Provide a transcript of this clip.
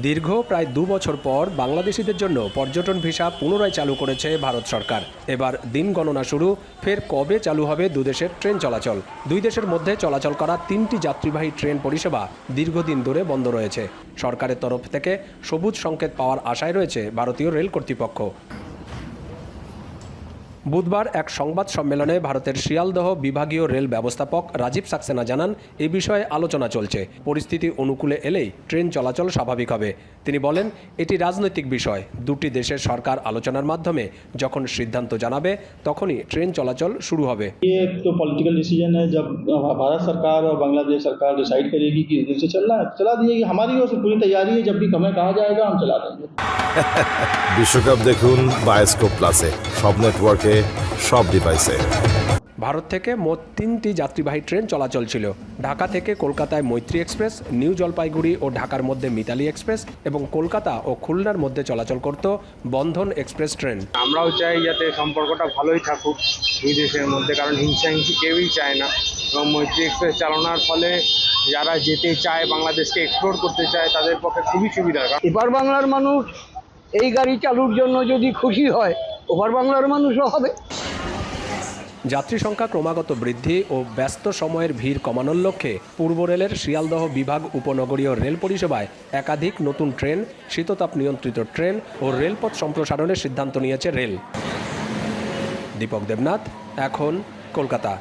দীর্ঘ প্রায় 2 বছর পর বাংলাদেশিদের জন্য পর্যটন ভিসা পুনরায় চালু করেছে ভারত সরকার। এবার দিন গণনা শুরু, ফের কবে চালু হবে দুদেশের ট্রেন চলাচল। দুই দেশের মধ্যে চলাচল করা 3টি যাত্রীবাহী ট্রেন পরিষেবা দীর্ঘদিন ধরে বন্ধ রয়েছে। সরকারের তরফ থেকে সবুজ সংকেত পাওয়ার আশায় রয়েছে ভারতীয় রেল কর্তৃপক্ষ। বুধবার এক সংবাদ সম্মেলনে ভারতের শিয়ালদহ বিভাগীয় রেল ব্যবস্থাপক রাজীব সাক্সেনা জানান, এ বিষয়ে আলোচনা চলছে। পরিস্থিতি অনুকূলে এলেই ট্রেন চলাচল স্বাভাবিক হবে। তিনি বলেন, এটি রাজনৈতিক বিষয়। দুটি দেশের সরকার আলোচনার মাধ্যমে যখন সিদ্ধান্ত জানাবে তখনই ট্রেন চলাচল শুরু হবে। ये तो पॉलिटिकल डिसीजन है। जब भारत सरकार और बांग्लादेश सरकार डिसाइड करेगी कि इस दिन से चलना है, चला दिएगी। हमारी ओर से पूरी तैयारी है, जब भी हमें कहा जाएगा हम चला देंगे। বিশ্বকাপ দেখুন বায়োস্কোপ প্লাসে, সব নেটওয়ার্কে, সব ডিভাইসে। ভারত থেকে মোট 3টি যাত্রীবাহী ট্রেন চলাচল ছিল। ঢাকা থেকে কলকাতায় মৈত্রী এক্সপ্রেস, নিউ জলপাইগুড়ি ও ঢাকার মধ্যে মিতালি এক্সপ্রেস এবং কলকাতা ও খুলনার মধ্যে চলাচল করত বন্ধন এক্সপ্রেস ট্রেন। আমরাও চাই যাতে সম্পর্কটা ভালোই থাকুক দুই দেশের মধ্যে, কারণ হিংসাহিংসি কেউই চায় না। এবং মৈত্রী এক্সপ্রেস চালানোর ফলে যারা যেতে চায়, বাংলাদেশকে এক্সপ্লোর করতে চায়, তাদের পক্ষে খুবই সুবিধা। এপার বাংলার মানুষ এই গাড়ি চালুর জন্য যদি খুশি হয়, ওপার বাংলার মানুষও হবে। যাত্রী সংখ্যা ক্রমাগত বৃদ্ধি ও ব্যস্ত সময়ের ভিড় কমানোর লক্ষ্যে পূর্ব রেলের শিয়ালদহ বিভাগ উপনগরীয় রেল পরিষেবায় একাধিক নতুন ট্রেন, শীততাপ নিয়ন্ত্রিত ট্রেন ও রেলপথ সম্প্রসারণের সিদ্ধান্ত নিয়েছে রেল। দীপক দেবনাথ, এখন কলকাতা।